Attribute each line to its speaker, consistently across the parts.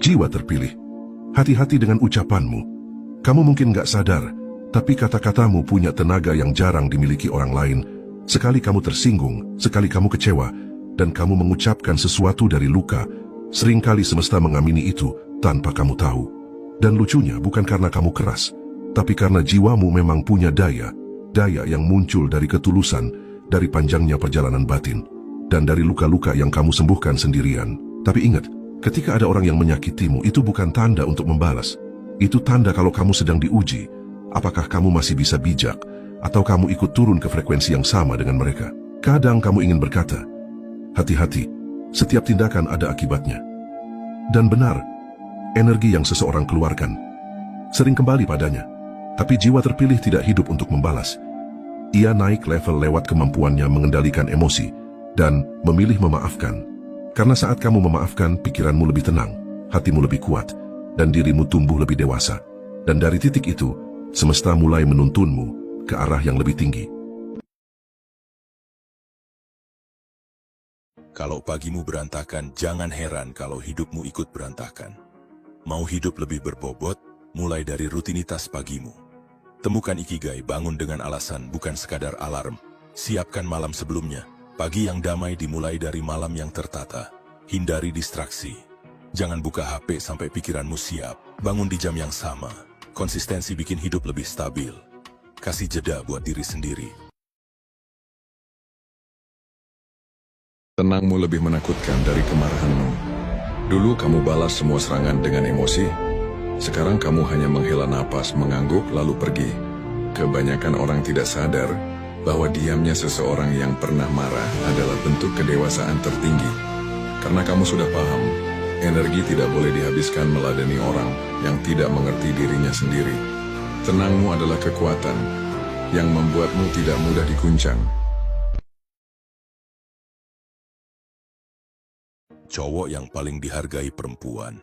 Speaker 1: jiwa terpilih. Hati-hati dengan ucapanmu. Kamu mungkin gak sadar, tapi kata-katamu punya tenaga yang jarang dimiliki orang lain. Sekali kamu tersinggung, sekali kamu kecewa, dan kamu mengucapkan sesuatu dari luka, seringkali semesta mengamini itu tanpa kamu tahu. Dan lucunya bukan karena kamu keras, tapi karena jiwamu memang punya daya yang muncul dari ketulusan, dari panjangnya perjalanan batin, dan dari luka-luka yang kamu sembuhkan sendirian. Tapi ingat, ketika ada orang yang menyakitimu, itu bukan tanda untuk membalas. Itu tanda kalau kamu sedang diuji. Apakah kamu masih bisa bijak, atau kamu ikut turun ke frekuensi yang sama dengan mereka? Kadang kamu ingin berkata, hati-hati, setiap tindakan ada akibatnya. Dan benar, energi yang seseorang keluarkan sering kembali padanya. Tapi jiwa terpilih tidak hidup untuk membalas. Ia naik level lewat kemampuannya mengendalikan emosi dan memilih memaafkan. Karena saat kamu memaafkan, pikiranmu lebih tenang, hatimu lebih kuat, dan dirimu tumbuh lebih dewasa. Dan dari titik itu, semesta mulai menuntunmu ke arah yang lebih tinggi.
Speaker 2: Kalau pagimu berantakan, jangan heran kalau hidupmu ikut berantakan. Mau hidup lebih berbobot, mulai dari rutinitas pagimu. Temukan ikigai, bangun dengan alasan, bukan sekadar alarm. Siapkan malam sebelumnya. Pagi yang damai dimulai dari malam yang tertata. Hindari distraksi. Jangan buka HP sampai pikiranmu siap. Bangun di jam yang sama. Konsistensi bikin hidup lebih stabil. Kasih jeda buat diri sendiri.
Speaker 3: Tenangmu lebih menakutkan dari kemarahanmu. Dulu kamu balas semua serangan dengan emosi. Sekarang kamu hanya menghela napas, mengangguk, lalu pergi. Kebanyakan orang tidak sadar bahwa diamnya seseorang yang pernah marah adalah bentuk kedewasaan tertinggi. Karena kamu sudah paham, energi tidak boleh dihabiskan meladeni orang yang tidak mengerti dirinya sendiri. Tenangmu adalah kekuatan yang membuatmu tidak mudah diguncang.
Speaker 2: Cowok yang paling dihargai perempuan.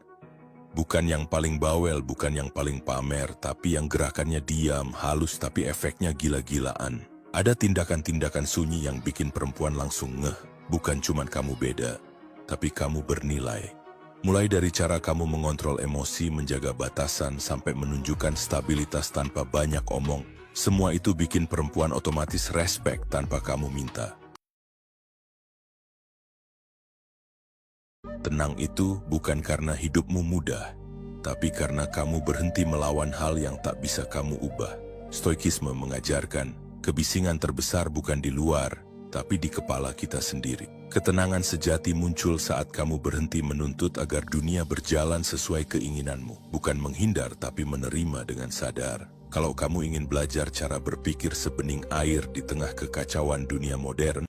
Speaker 2: Bukan yang paling bawel, bukan yang paling pamer, tapi yang gerakannya diam, halus tapi efeknya gila-gilaan. Ada tindakan-tindakan sunyi yang bikin perempuan langsung ngeh. Bukan cuman kamu beda, tapi kamu bernilai. Mulai dari cara kamu mengontrol emosi, menjaga batasan, sampai menunjukkan stabilitas tanpa banyak omong. Semua itu bikin perempuan otomatis respect tanpa kamu minta. Tenang itu bukan karena hidupmu mudah, tapi karena kamu berhenti melawan hal yang tak bisa kamu ubah. Stoikisme mengajarkan, kebisingan terbesar bukan di luar, tapi di kepala kita sendiri. Ketenangan sejati muncul saat kamu berhenti menuntut agar dunia berjalan sesuai keinginanmu. Bukan menghindar, tapi menerima dengan sadar. Kalau kamu ingin belajar cara berpikir sebening air di tengah kekacauan dunia modern,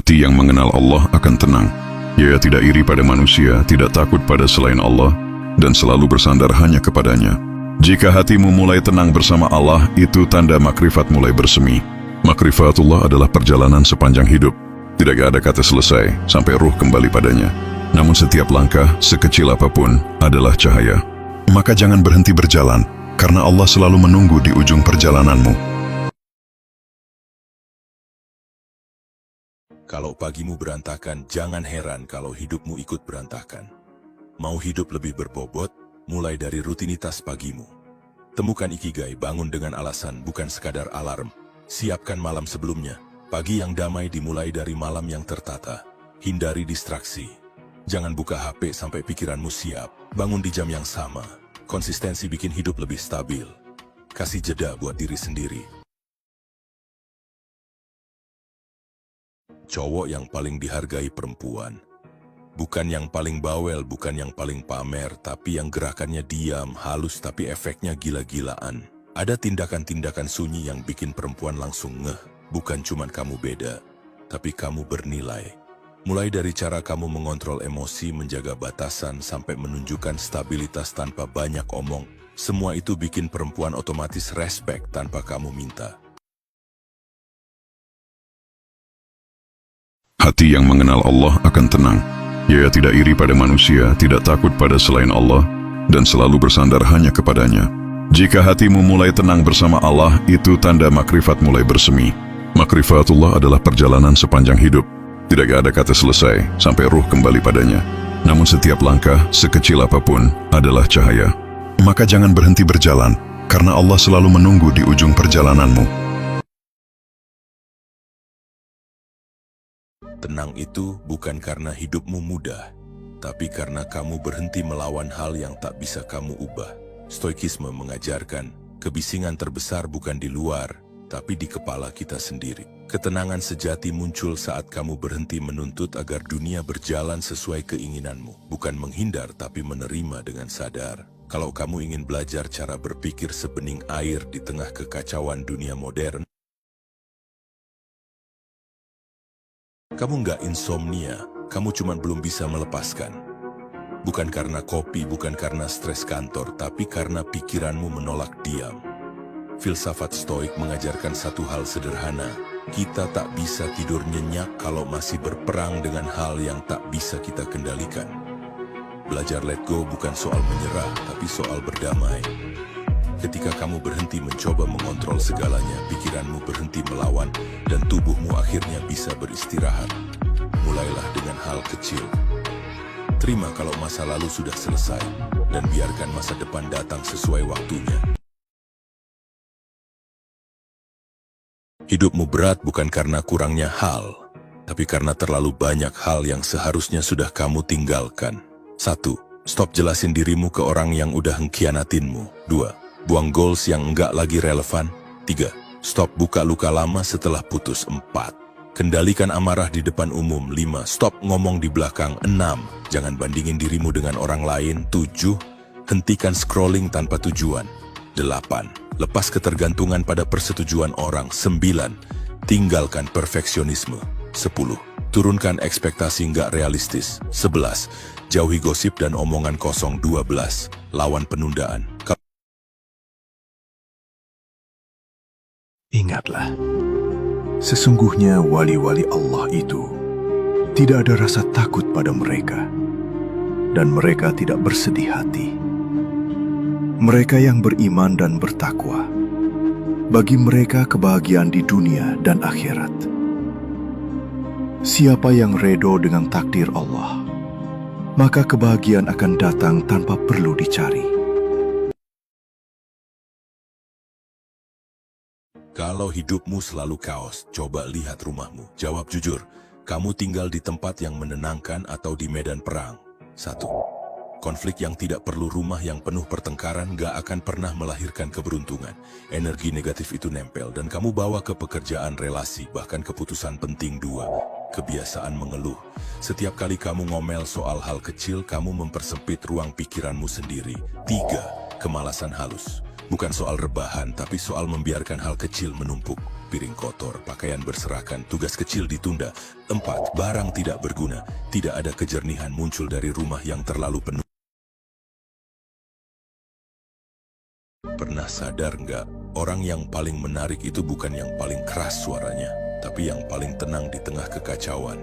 Speaker 4: hati yang mengenal Allah akan tenang. Ia tidak iri pada manusia, tidak takut pada selain Allah, dan selalu bersandar hanya kepadanya. Jika hatimu mulai tenang bersama Allah, itu tanda makrifat mulai bersemi. Makrifatullah adalah perjalanan sepanjang hidup. Tidak ada kata selesai sampai ruh kembali padanya. Namun setiap langkah, sekecil apapun, adalah cahaya. Maka jangan berhenti berjalan, karena Allah selalu menunggu di ujung perjalananmu.
Speaker 2: kalau pagimu berantakan, jangan heran kalau hidupmu ikut berantakan. Mau hidup lebih berbobot, mulai dari rutinitas pagimu. Temukan ikigai, bangun dengan alasan, bukan sekadar alarm. Siapkan malam sebelumnya. Pagi yang damai dimulai dari malam yang tertata. Hindari distraksi. Jangan buka HP sampai pikiranmu siap. Bangun di jam yang sama. Konsistensi bikin hidup lebih stabil. Kasih jeda buat diri sendiri. Cowok yang paling dihargai perempuan. Bukan yang paling bawel, bukan yang paling pamer, tapi yang gerakannya diam, halus tapi efeknya gila-gilaan. Ada tindakan-tindakan sunyi yang bikin perempuan langsung ngeh. Bukan cuman kamu beda, tapi kamu bernilai. Mulai dari cara kamu mengontrol emosi, menjaga batasan, sampai menunjukkan stabilitas tanpa banyak omong. Semua itu bikin perempuan otomatis respect tanpa kamu minta.
Speaker 4: Hati yang mengenal Allah akan tenang. Ia tidak iri pada manusia, tidak takut pada selain Allah, dan selalu bersandar hanya kepadanya. Jika hatimu mulai tenang bersama Allah, itu tanda makrifat mulai bersemi. Makrifatullah adalah perjalanan sepanjang hidup. Tidak ada kata selesai sampai ruh kembali padanya. Namun setiap langkah, sekecil apapun, adalah cahaya. Maka jangan berhenti berjalan, karena Allah selalu menunggu di ujung perjalananmu.
Speaker 2: Tenang itu bukan karena hidupmu mudah, tapi karena kamu berhenti melawan hal yang tak bisa kamu ubah. Stoikisme mengajarkan, kebisingan terbesar bukan di luar, tapi di kepala kita sendiri. Ketenangan sejati muncul saat kamu berhenti menuntut agar dunia berjalan sesuai keinginanmu. Bukan menghindar, tapi menerima dengan sadar. Kalau kamu ingin belajar cara berpikir sebening air di tengah kekacauan dunia modern, kamu nggak insomnia, kamu cuma belum bisa melepaskan. Bukan karena kopi, bukan karena stres kantor, tapi karena pikiranmu menolak diam. Filsafat Stoik mengajarkan satu hal sederhana, kita tak bisa tidur nyenyak kalau masih berperang dengan hal yang tak bisa kita kendalikan. Belajar let go bukan soal menyerah, tapi soal berdamai. Ketika kamu berhenti mencoba mengontrol segalanya, pikiranmu berhenti melawan, dan tubuhmu akhirnya bisa beristirahat. Mulailah dengan hal kecil. Terima kalau masa lalu sudah selesai, dan biarkan masa depan datang sesuai waktunya. Hidupmu berat bukan karena kurangnya hal, tapi karena terlalu banyak hal yang seharusnya sudah kamu tinggalkan. 1. Stop jelasin dirimu ke orang yang udah mengkhianatinmu. 2. Buang goals yang enggak lagi relevan. 3. Stop buka luka lama setelah putus. 4. Kendalikan amarah di depan umum. 5. Stop ngomong di belakang. 6. Jangan bandingin dirimu dengan orang lain. 7. Hentikan scrolling tanpa tujuan. 8. Lepas ketergantungan pada persetujuan orang. 9. Tinggalkan perfeksionisme. 10. Turunkan ekspektasi nggak realistis. 11. Jauhi gosip dan omongan kosong. 12. Lawan penundaan.
Speaker 5: Ingatlah, sesungguhnya wali-wali Allah itu tidak ada rasa takut pada mereka, dan mereka tidak bersedih hati. Mereka yang beriman dan bertakwa, bagi mereka kebahagiaan di dunia dan akhirat. Siapa yang redo dengan takdir Allah, maka kebahagiaan akan datang tanpa perlu dicari.
Speaker 2: Kalau hidupmu selalu kaos, coba lihat rumahmu. Jawab jujur, kamu tinggal di tempat yang menenangkan atau di medan perang? 1. Konflik yang tidak perlu rumah yang penuh pertengkaran gak akan pernah melahirkan keberuntungan. Energi negatif itu nempel dan kamu bawa ke pekerjaan, relasi, bahkan keputusan penting. 2. Kebiasaan mengeluh. Setiap kali kamu ngomel soal hal kecil, kamu mempersempit ruang pikiranmu sendiri. 3. Kemalasan halus. Bukan soal rebahan, tapi soal membiarkan hal kecil menumpuk. Piring kotor, pakaian berserakan, tugas kecil ditunda. 4. Barang tidak berguna. Tidak ada kejernihan muncul dari rumah yang terlalu penuh. Pernah sadar nggak, orang yang paling menarik itu bukan yang paling keras suaranya, tapi yang paling tenang di tengah kekacauan.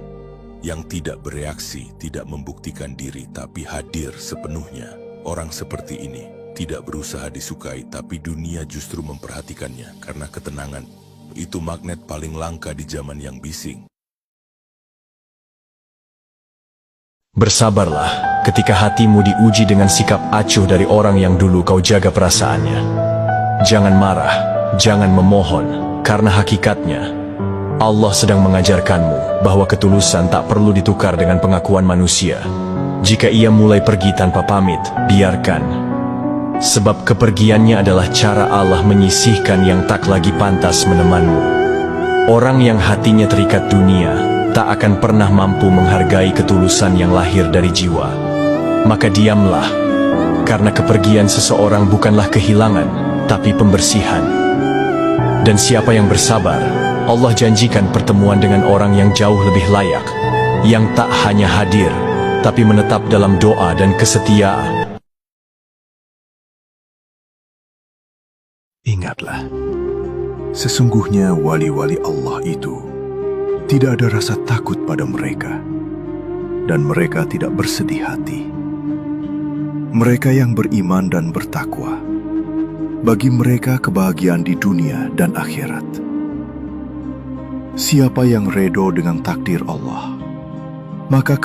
Speaker 2: Yang tidak bereaksi, tidak membuktikan diri, tapi hadir sepenuhnya. Orang seperti ini tidak berusaha disukai, tapi dunia justru memperhatikannya karena ketenangan. Itu magnet paling langka di zaman yang bising.
Speaker 6: Bersabarlah ketika hatimu diuji dengan sikap acuh dari orang yang dulu kau jaga perasaannya. Jangan marah, jangan memohon, karena hakikatnya Allah sedang mengajarkanmu bahwa ketulusan tak perlu ditukar dengan pengakuan manusia. Jika ia mulai pergi tanpa pamit, biarkan. Sebab kepergiannya adalah cara Allah menyisihkan yang tak lagi pantas menemanmu. Orang yang hatinya terikat dunia tak akan pernah mampu menghargai ketulusan yang lahir dari jiwa. Maka diamlah, karena kepergian seseorang bukanlah kehilangan, tapi pembersihan. Dan siapa yang bersabar, Allah janjikan pertemuan dengan orang yang jauh lebih layak, yang tak hanya hadir, tapi menetap dalam doa dan kesetiaan.
Speaker 5: Ingatlah, sesungguhnya wali-wali Allah itu tidak ada rasa takut pada mereka, dan mereka tidak bersedih hati. Mereka yang beriman dan bertakwa, bagi mereka kebahagiaan di dunia dan akhirat. Siapa yang redo dengan takdir Allah, maka